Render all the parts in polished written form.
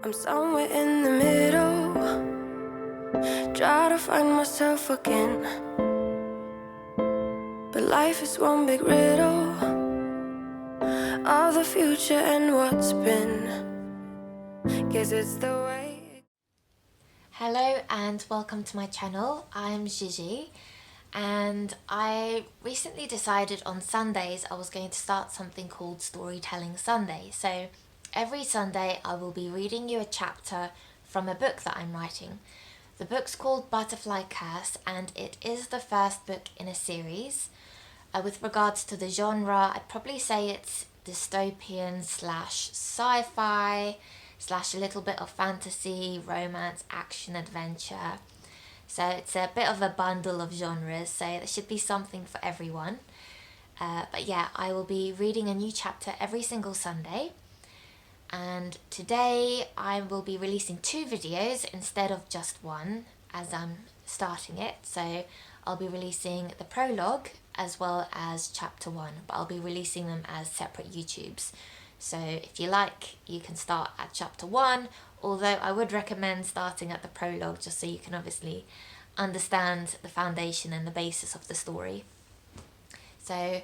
I'm somewhere in the middle, try to find myself again. But life is one big riddle of the future and what's been. Guess it's the way. Hello and welcome to my channel. I'm Gigi and I recently decided on Sundays I was going to start something called Storytelling Sunday. So every Sunday I will be reading you a chapter from a book that I'm writing. The book's called Butterfly Curse and it is the first book in a series. With regards to the genre, I'd probably say it's dystopian slash sci-fi slash a little bit of fantasy, romance, action, adventure. So it's a bit of a bundle of genres, so there should be something for everyone. But yeah, I will be reading a new chapter every single Sunday. And today I will be releasing 2 videos instead of just one as I'm starting it. So I'll be releasing the prologue as well as chapter 1, but I'll be releasing them as separate YouTubes. So if you like, you can start at chapter 1, although I would recommend starting at the prologue just so you can obviously understand the foundation and the basis of the story. So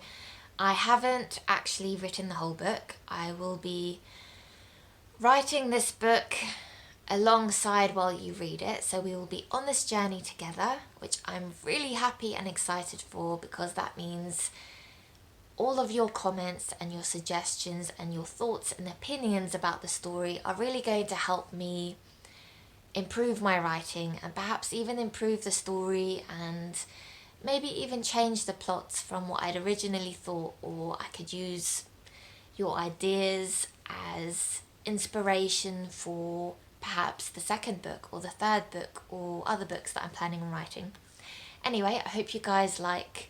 I haven't actually written the whole book. I will be writing this book alongside while you read it, so we will be on this journey together, which I'm really happy and excited for because that means all of your comments and your suggestions and your thoughts and opinions about the story are really going to help me improve my writing and perhaps even improve the story and maybe even change the plots from what I'd originally thought, or I could use your ideas as inspiration for perhaps the second book or the third book or other books that I'm planning on writing. Anyway, I hope you guys like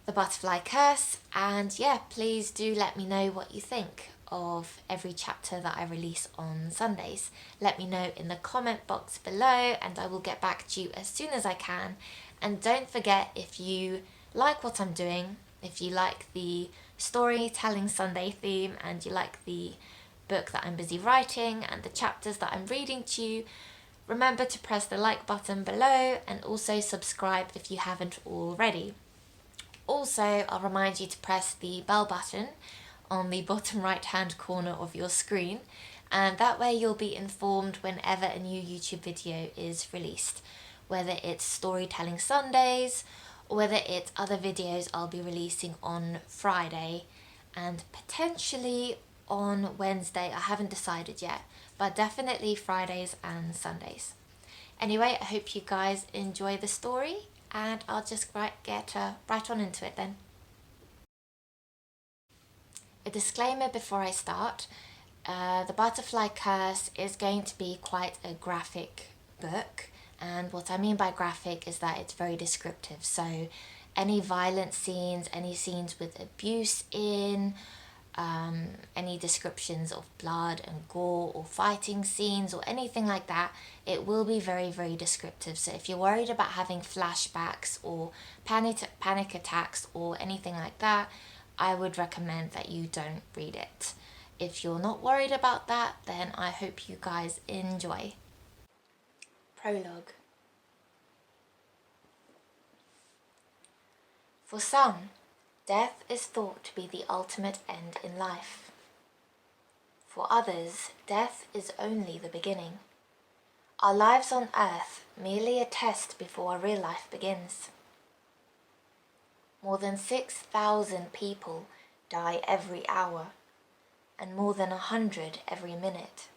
the Butterfly Curse, and yeah, please do let me know what you think of every chapter that I release on Sundays. Let me know in the comment box below and I will get back to you as soon as I can. And don't forget, if you like what I'm doing, if you like the Storytelling Sunday theme and you like the book that I'm busy writing and the chapters that I'm reading to you, remember to press the like button below and also subscribe if you haven't already. Also, I'll remind you to press the bell button on the bottom right hand corner of your screen, and that way you'll be informed whenever a new YouTube video is released, whether it's Storytelling Sundays or whether it's other videos I'll be releasing on Friday and potentially on Wednesday. I haven't decided yet, but definitely Fridays and Sundays. Anyway, I hope you guys enjoy the story and I'll just get right on into it then. A disclaimer before I start. The Butterfly Curse is going to be quite a graphic book, and what I mean by graphic is that it's very descriptive. So any violent scenes, any scenes with abuse in, any descriptions of blood and gore or fighting scenes or anything like that, it will be very, very descriptive. So if you're worried about having flashbacks or panic attacks or anything like that, I would recommend that you don't read it. If you're not worried about that, then I hope you guys enjoy. Prologue. For some, death is thought to be the ultimate end in life. For others, death is only the beginning. Our lives on Earth merely a test before our real life begins. More than 6,000 people die every hour, and more than 100 every minute.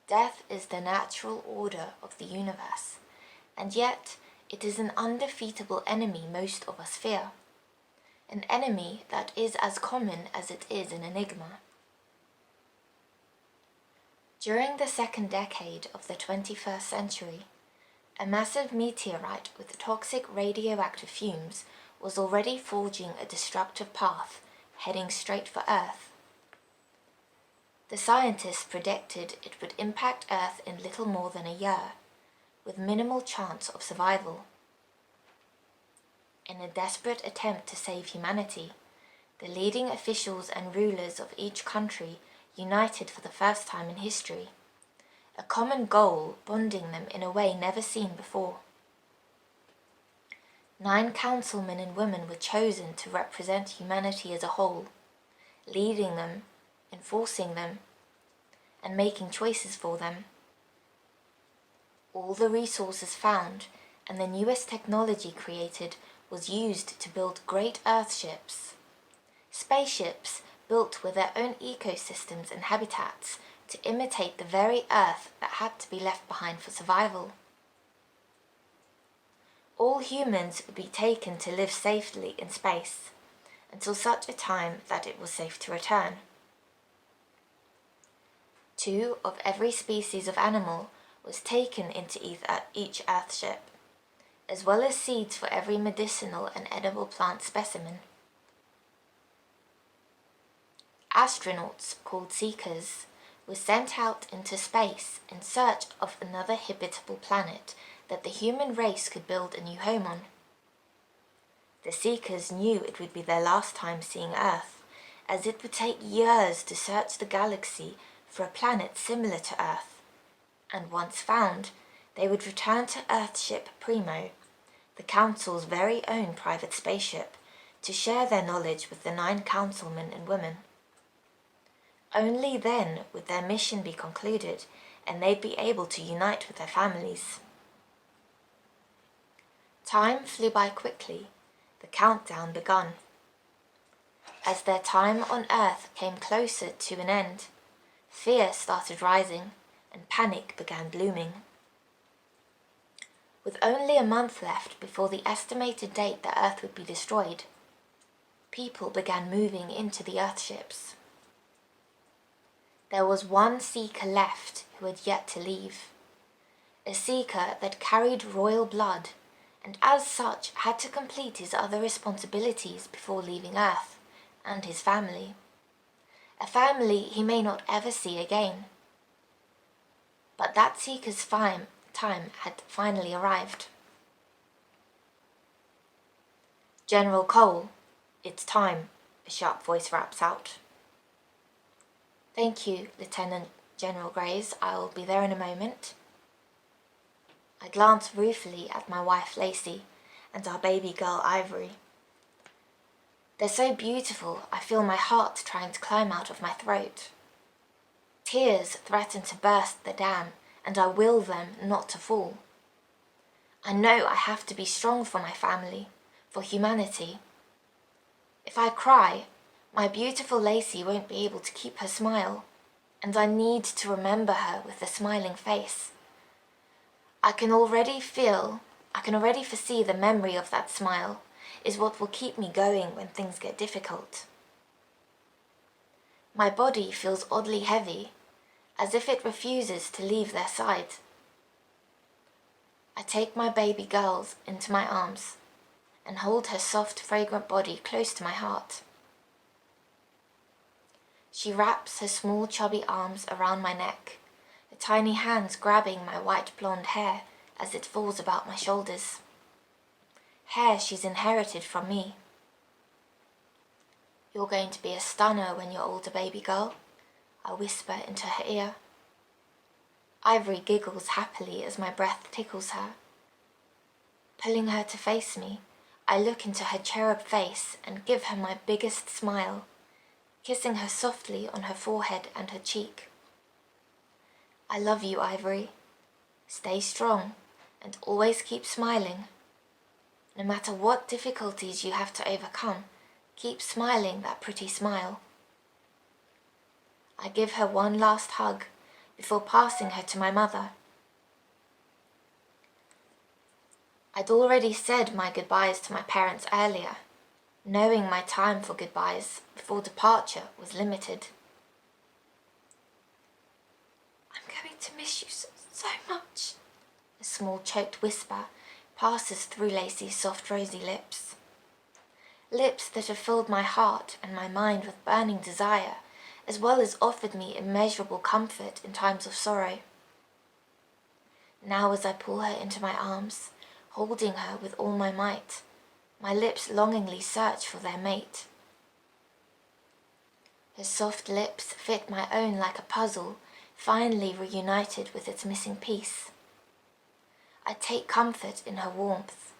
Death is the natural order of the universe, and yet it is an undefeatable enemy most of us fear. An enemy that is as common as it is an enigma. During the second decade of the 21st century, a massive meteorite with toxic radioactive fumes was already forging a destructive path, heading straight for Earth. The scientists predicted it would impact Earth in little more than a year, with minimal chance of survival. In a desperate attempt to save humanity, the leading officials and rulers of each country united for the first time in history, a common goal bonding them in a way never seen before. 9 councilmen and women were chosen to represent humanity as a whole, leading them, enforcing them, and making choices for them. All the resources found and the newest technology created was used to build great Earthships. Spaceships built with their own ecosystems and habitats to imitate the very Earth that had to be left behind for survival. All humans would be taken to live safely in space, until such a time that it was safe to return. 2 of every species of animal was taken into each Earthship, as well as seeds for every medicinal and edible plant specimen. Astronauts, called Seekers, were sent out into space in search of another habitable planet that the human race could build a new home on. The Seekers knew it would be their last time seeing Earth, as it would take years to search the galaxy for a planet similar to Earth, and once found, they would return to Earthship Primo, the Council's very own private spaceship, to share their knowledge with the 9 councilmen and women. Only then would their mission be concluded and they'd be able to unite with their families. Time flew by quickly. The countdown begun. As their time on Earth came closer to an end, fear started rising and panic began blooming. With only a month left before the estimated date that Earth would be destroyed, people began moving into the Earthships. There was one Seeker left who had yet to leave, a Seeker that carried royal blood and as such had to complete his other responsibilities before leaving Earth and his family, a family he may not ever see again. But that Seeker's time had finally arrived. "General Cole, it's time," a sharp voice raps out. "Thank you, Lieutenant General Grays. I'll be there in a moment." I glance ruefully at my wife Lacey and our baby girl Ivory. They're so beautiful, I feel my heart trying to climb out of my throat. Tears threaten to burst the dam, and I will them not to fall. I know I have to be strong for my family, for humanity. If I cry, my beautiful Lacey won't be able to keep her smile, and I need to remember her with a smiling face. I can already foresee the memory of that smile is what will keep me going when things get difficult. My body feels oddly heavy, as if it refuses to leave their side. I take my baby girls into my arms and hold her soft, fragrant body close to my heart. She wraps her small, chubby arms around my neck, her tiny hands grabbing my white blonde hair as it falls about my shoulders. Hair she's inherited from me. "You're going to be a stunner when you're older, baby girl," I whisper into her ear. Ivory giggles happily as my breath tickles her. Pulling her to face me, I look into her cherub face and give her my biggest smile, kissing her softly on her forehead and her cheek. "I love you, Ivory. Stay strong and always keep smiling. No matter what difficulties you have to overcome, keep smiling that pretty smile." I give her one last hug before passing her to my mother. I'd already said my goodbyes to my parents earlier, knowing my time for goodbyes before departure was limited. "I'm going to miss you so much," a small choked whisper passes through Lacey's soft rosy lips. Lips that have filled my heart and my mind with burning desire, as well as offered me immeasurable comfort in times of sorrow. Now as I pull her into my arms, holding her with all my might, my lips longingly search for their mate. Her soft lips fit my own like a puzzle, finally reunited with its missing piece. I take comfort in her warmth.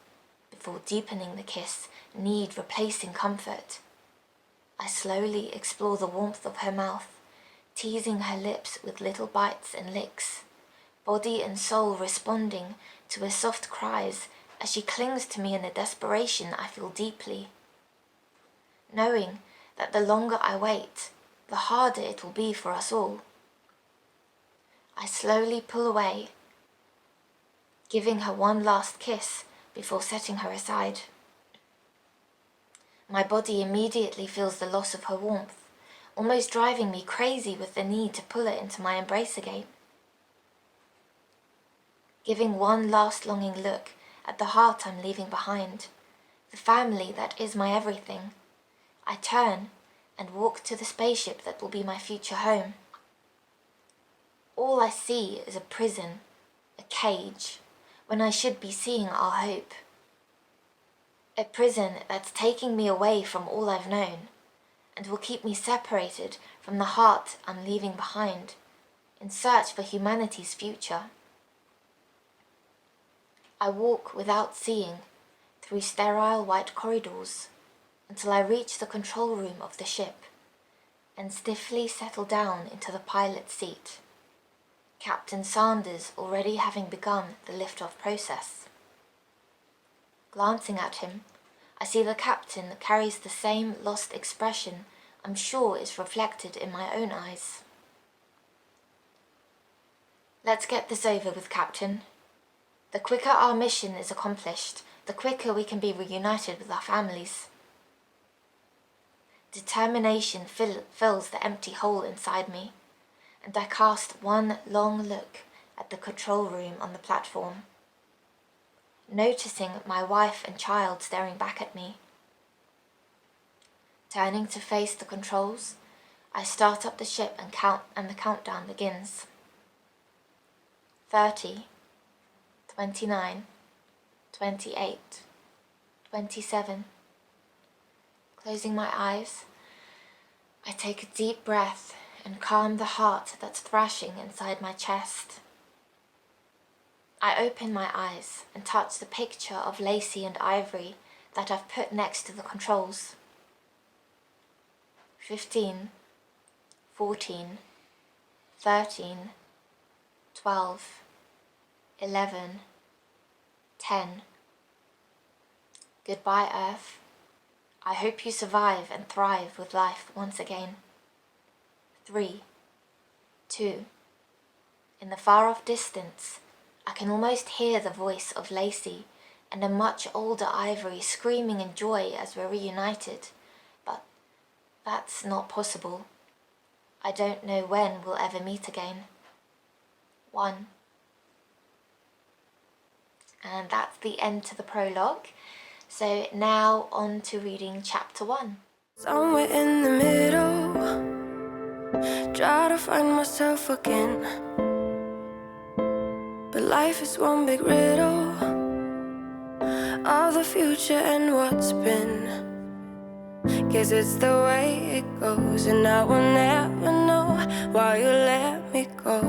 Before deepening the kiss, need replacing comfort. I slowly explore the warmth of her mouth, teasing her lips with little bites and licks, body and soul responding to her soft cries as she clings to me in a desperation I feel deeply. Knowing that the longer I wait, the harder it will be for us all. I slowly pull away, giving her one last kiss before setting her aside. My body immediately feels the loss of her warmth, almost driving me crazy with the need to pull her into my embrace again. Giving one last longing look at the heart I'm leaving behind, the family that is my everything, I turn and walk to the spaceship that will be my future home. All I see is a prison, a cage, when I should be seeing our hope. A prison that's taking me away from all I've known, and will keep me separated from the heart I'm leaving behind, in search for humanity's future. I walk without seeing, through sterile white corridors, until I reach the control room of the ship, and stiffly settle down into the pilot's seat, Captain Sanders already having begun the lift-off process. Glancing at him, I see the captain carries the same lost expression I'm sure is reflected in my own eyes. Let's get this over with, Captain. The quicker our mission is accomplished, the quicker we can be reunited with our families. Determination fills the empty hole inside me, and I cast one long look at the control room on the platform, noticing my wife and child staring back at me. Turning to face the controls, I start up the ship and the countdown begins. 30, 29, 28, 27. Closing my eyes, I take a deep breath and calm the heart that's thrashing inside my chest. I open my eyes and touch the picture of Lacey and Ivory that I've put next to the controls. 15, 14, 13, 12, 11, 10. Goodbye, Earth. I hope you survive and thrive with life once again. 3, 2. In the far-off distance, I can almost hear the voice of Lacey and a much older Ivory screaming in joy as we're reunited, but that's not possible. I don't know when we'll ever meet again. 1. And that's the end to the prologue. So now on to reading chapter 1. Somewhere in the middle, try to find myself again. But life is one big riddle of the future and what's been. Guess it's the way it goes, and I will never know why you let me go.